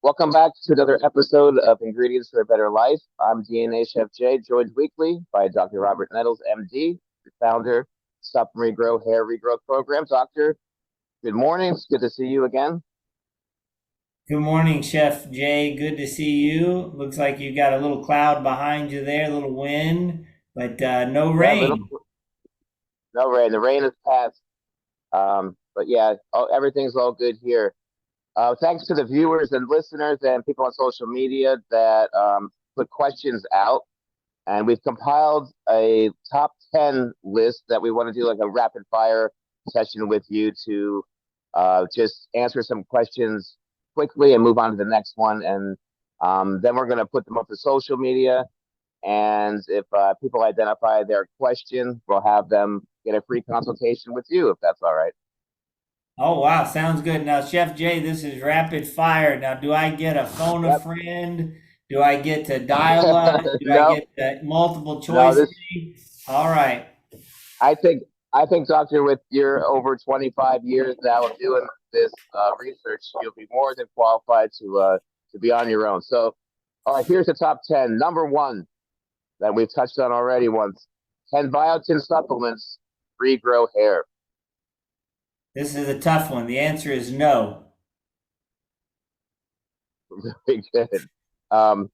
Welcome back to another episode of Ingredients for a Better Life. I'm DNA Chef Jay, joined weekly by Dr. Robert Nettles, MD, founder, Stop and Regrow Hair Regrowth Program. Doctor, good morning. It's good to see you again. Good morning, Chef Jay. Good to see you. Looks like you got a little cloud behind you there, a little wind, but no Yeah, little rain. no rain. The rain has passed. But yeah, everything's all good here. Thanks to the viewers and listeners and people on social media that put questions out. And we've compiled a top 10 list that we want to do like a rapid fire session with you to just answer some questions quickly and move on to the next one. And then we're going to put them up to social media. And if people identify their question, we'll have them get a free consultation with you, if that's all right. Oh, wow. Sounds good. Now, Chef Jay, this is rapid fire. Now, do I get a phone a Yep. friend? Do I get to dial up? Do I No, get multiple no, choice? this All right. I think Doctor, with your over 25 years now of doing this research, you'll be more than qualified to be on your own. So, all right, here's the top 10. Number one that we've touched on already once: 10 biotin supplements regrow hair. This is a tough one. The answer is no. Very good. Do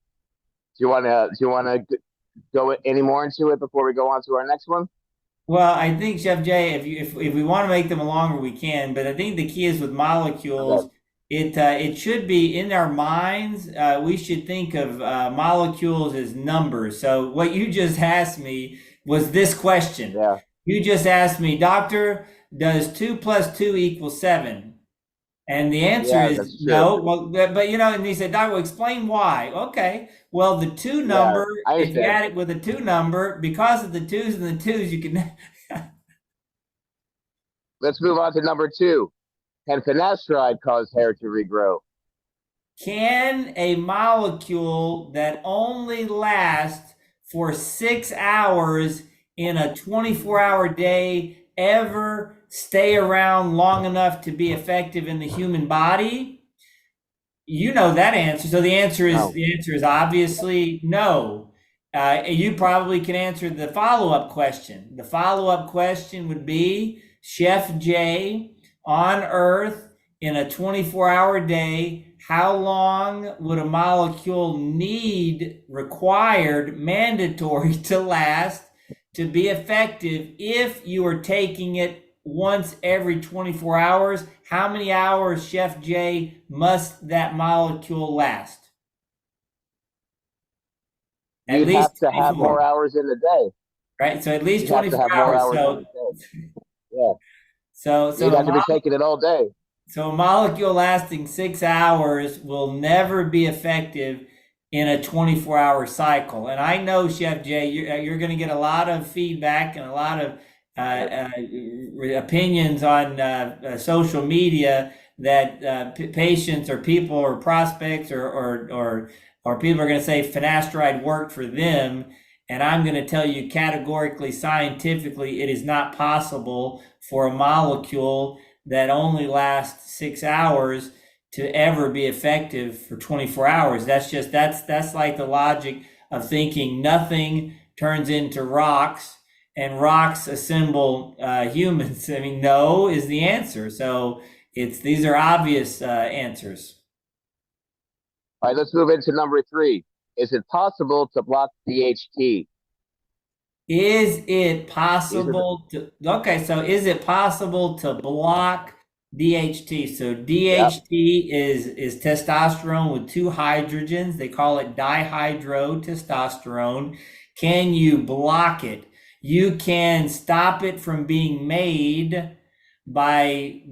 you want to go any more into it before we go on to our next one? Well, I think Chef Jay, if we want to make them longer, we can. But I think the key is with molecules. Okay. It should be in our minds. We should think of molecules as numbers. So what you just asked me was this question. Yeah. You just asked me, Doctor, does 2 + 2 = 7? And the answer Yeah, is that's true. no. Well, but and he said, Doc, well, explain why. Okay. Well, the two Yeah, number, I if you understand. add it with a two number, because of the twos and the twos, you can. Let's move on to number two. Can finasteride cause hair to regrow? Can a molecule that only lasts for 6 hours in a 24-hour day ever stay around long enough to be effective in the human body? You know that answer. So No. the answer is obviously no. You probably can answer the follow-up question. The follow-up question would be, Chef Jay, on Earth in a 24-hour day, how long would a molecule required, mandatory to last to be effective if you are taking it once every 24 hours? How many hours, Chef Jay, must that molecule last? At You'd have least to have more 24, hours in the day. right? So at least You'd have to 24 have more hours. hours in So the day. Yeah. so You'd so a have to be taking it all day. So a molecule lasting 6 hours will never be effective in a 24-hour cycle. And I know, Chef Jay, you're going to get a lot of feedback and a lot of opinions on social media that patients or people or prospects or people are going to say finasteride worked for them. And I'm going to tell you categorically, scientifically, it is not possible for a molecule that only lasts 6 hours to ever be effective for 24 hours. That's like the logic of thinking nothing turns into rocks and rocks assemble humans. I mean, no is the answer. So these are obvious answers. All right, let's move into number three. Is it possible to block DHT? Is it These are the, possible to, okay, so is it possible to block DHT? So yep. DHT is testosterone with two hydrogens. They call it dihydrotestosterone. Can you block it? You can stop it from being made by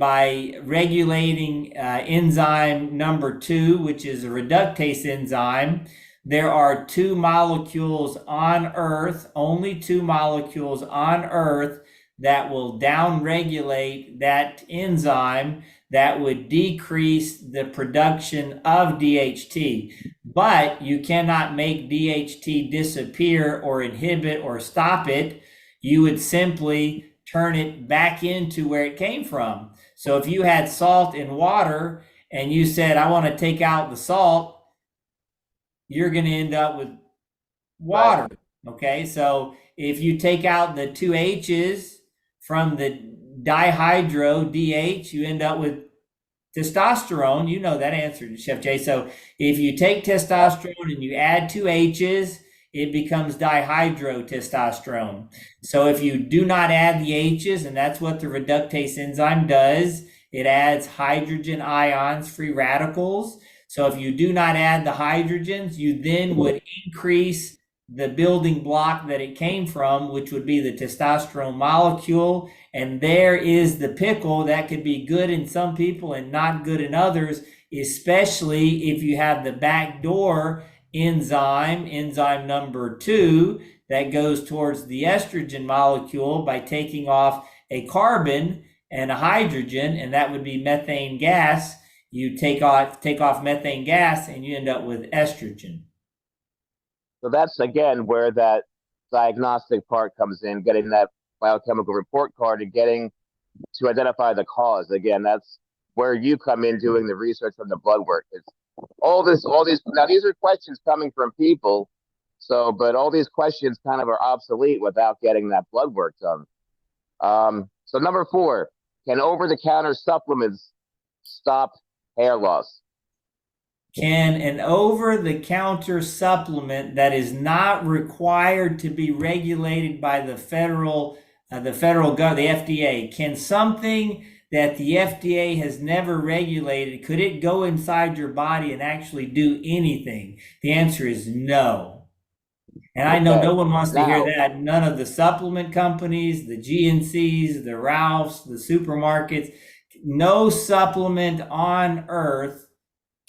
regulating enzyme number 2, which is a reductase enzyme. There are two molecules on Earth, only two molecules on Earth that will downregulate that enzyme that would decrease the production of DHT. But you cannot make DHT disappear or inhibit or stop it. You would simply turn it back into where it came from. So if you had salt in water and you said, I want to take out the salt, you're going to end up with water. Right. Okay. So if you take out the two H's from the dihydro DH, you end up with testosterone. You know that answer, Chef Jay. So if you take Yep. testosterone and you add two H's, it becomes dihydrotestosterone. So if you do not add the H's, and that's what the reductase enzyme does, it adds hydrogen ions, free radicals. So if you do not add the hydrogens, you then would increase the building block that it came from, which would be the testosterone molecule. And there is the pickle that could be good in some people and not good in others, especially if you have the backdoor enzyme number 2, that goes towards the estrogen molecule by taking off a carbon and a hydrogen, and that would be methane gas. You take off methane gas and you end up with estrogen. So that's again where that diagnostic part comes in, getting that biochemical report card and getting to identify the cause. Again, that's where you come in doing the research from the blood work. It's all these. Now, these are questions coming from people. So, but all these questions kind of are obsolete without getting that blood work done. So number 4, can over-the-counter supplements stop hair loss? Can an over-the-counter supplement that is not required to be regulated by the federal government, the FDA, can something that the FDA has never regulated, could it go inside your body and actually do anything? The answer is no. And I know no Okay. one wants to hear Now, that. None of the supplement companies, the GNCs, the Ralphs, the supermarkets, no supplement on earth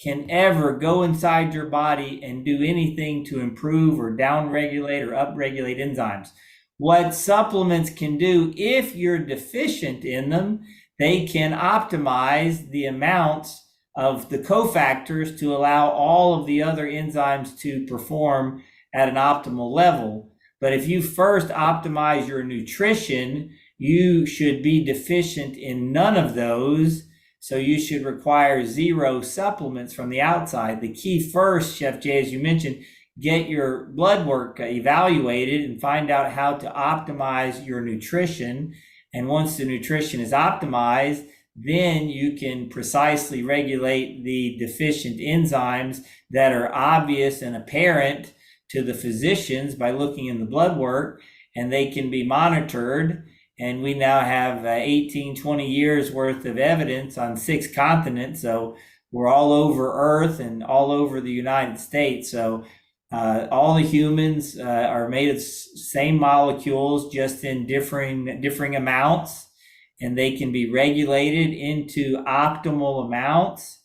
can ever go inside your body and do anything to improve or downregulate or upregulate enzymes. What supplements can do, if you're deficient in them, they can optimize the amounts of the cofactors to allow all of the other enzymes to perform at an optimal level. But if you first optimize your nutrition, you should be deficient in none of those. So you should require 0 supplements from the outside. The key first, Chef Jay, as you mentioned, get your blood work evaluated and find out how to optimize your nutrition. And once the nutrition is optimized, then you can precisely regulate the deficient enzymes that are obvious and apparent to the physicians by looking in the blood work, and they can be monitored. And we now have 18, 20 years worth of evidence on 6 continents. So we're all over Earth and all over the United States. So all the humans are made of same molecules, just in differing amounts, and they can be regulated into optimal amounts.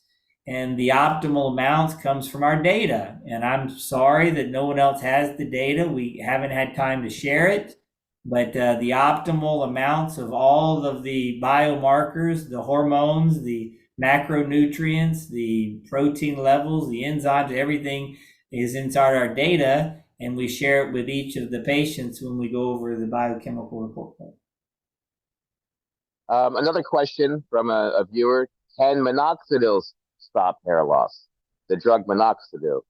And the optimal amounts comes from our data. And I'm sorry that no one else has the data. We haven't had time to share it. But the optimal amounts of all of the biomarkers, the hormones, the macronutrients, the protein levels, the enzymes, everything is inside our data, and we share it with each of the patients when we go over the biochemical report. Another question from a viewer: can minoxidil stop hair loss? The drug minoxidil.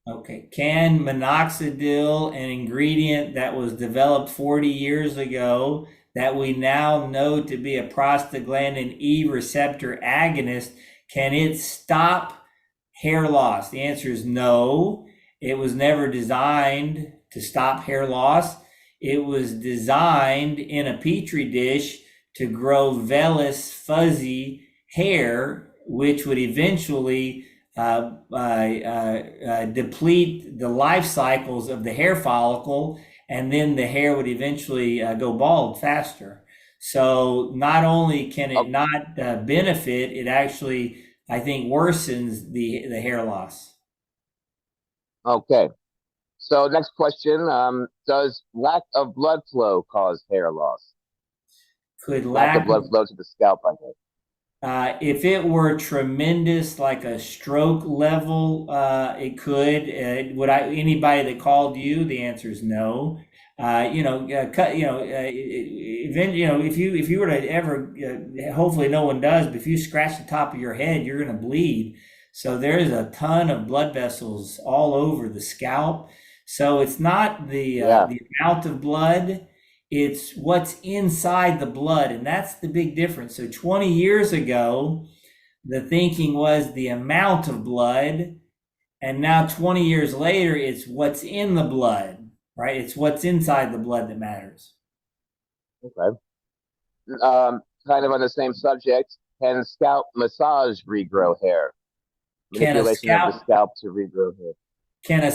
Okay, can minoxidil, an ingredient that was developed 40 years ago that we now know to be a prostaglandin E receptor agonist, can it stop hair loss? The answer is no. It was never designed to stop hair loss. It was designed in a petri dish to grow vellus, fuzzy hair, which would eventually deplete the life cycles of the hair follicle, and then the hair would eventually go bald faster. So not only can it not benefit, it actually, I think, worsens the hair loss. Okay. So next question: does lack of blood flow cause hair loss? Could Lack of blood flow to the scalp, I guess. if it were tremendous, like a stroke level, it could. Would anybody that called you? The answer is no. If you were to ever, hopefully no one does, but if you scratch the top of your head, you're going to bleed. So there's a ton of blood vessels all over the scalp. So it's not Yeah. the amount of blood, it's what's inside the blood, and that's the big difference. So 20 years ago, the thinking was the amount of blood, and now 20 years later, it's what's in the blood, right? It's what's inside the blood that matters. Okay. Kind of on the same subject. Can scalp massage regrow hair? Can a Manipulation of the scalp scalp to regrow hair. can a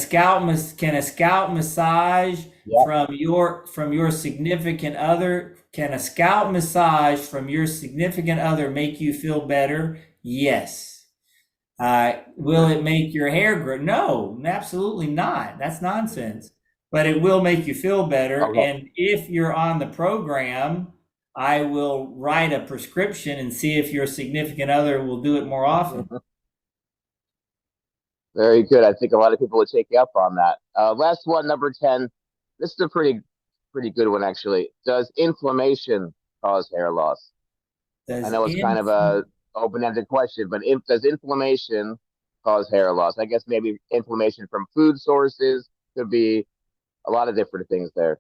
scalp massage Yeah. from your significant other? Can a scalp massage from your significant other make you feel better? Yes. Will it make your hair grow? No, absolutely not. That's nonsense. But it will make you feel better. Okay. And if you're on the program, I will write a prescription and see if your significant other will do it more often. Very good. I think a lot of people would take you up on that. Last one, number 10. This is a pretty good one, actually. Does inflammation cause hair loss? I Does know it's kind of in a open-ended question, but does inflammation cause hair loss? I guess maybe inflammation from food sources, could be a lot of different things there.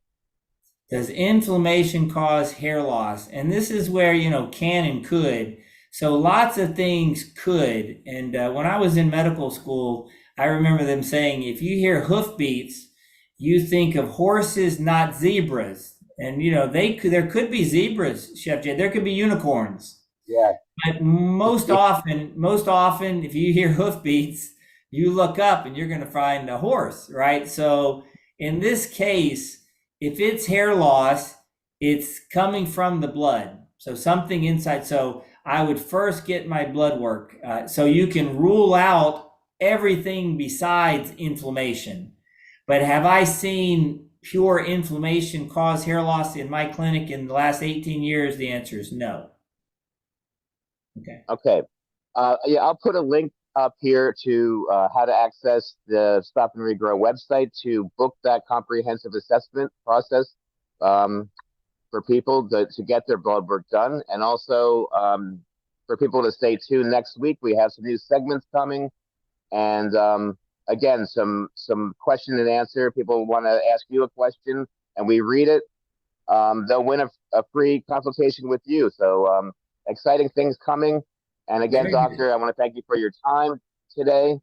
Does inflammation cause hair loss? And this is where, can and could. So lots of things could. And when I was in medical school, I remember them saying, if you hear hoofbeats, you think of horses, not zebras. And there could be zebras, Chef Jay. There could be unicorns. Yeah. But most often, if you hear hoofbeats, you look up and you're going to find a horse, right? So in this case, if it's hair loss, it's coming from the blood. So something inside. So I would first get my blood work, so you can rule out everything besides inflammation. But have I seen pure inflammation cause hair loss in my clinic in the last 18 years? The answer is no. Okay. Okay. Yeah, I'll put a link up here to how to access the Stop and Regrow website to book that comprehensive assessment process for people to get their blood work done. And also for people to stay tuned next week. We have some new segments coming. And again, some question and answer. People want to ask you a question and we read it. They'll win a free consultation with you. So exciting things coming. And again, Very good. Doctor, I want to thank you for your time today.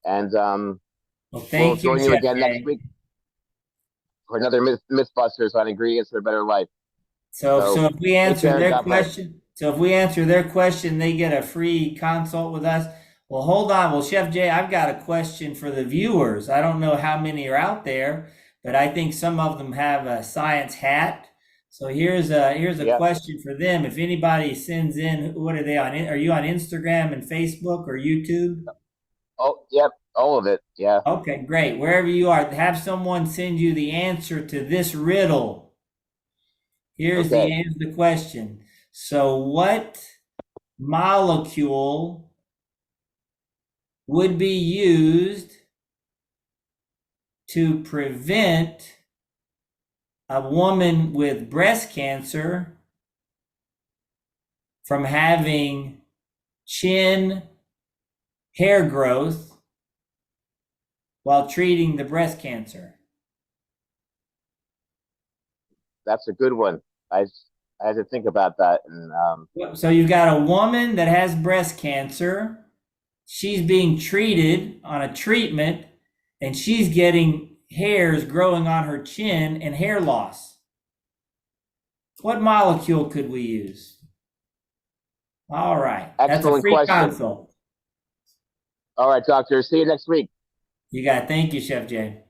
And Well, we'll thank you, join you Chef again next Jay. week for another Mythbusters on ingredients for a better life. So if we take answer care. their God bless. question, so if we answer their question, they get a free consult with us. Well, hold on. Well, Chef Jay, I've got a question for the viewers. I don't know how many are out there, but I think some of them have a science hat. So here's a Yep. question for them. If anybody sends in, what are they on? Are you on Instagram and Facebook or YouTube? Oh, yep. All of it. Yeah. Okay, great. Wherever you are, have someone send you the answer to this riddle. Here's Okay. the question. So what molecule would be used to prevent a woman with breast cancer from having chin hair growth while treating the breast cancer? That's a good one. I had to think about that. And So you've got a woman that has breast cancer. She's being treated on a treatment and she's getting hairs growing on her chin and hair loss. What molecule could we use? All right. That's a excellent free question. consult. All right, Doctor. See you next week. You got it. Thank you, Chef Jay.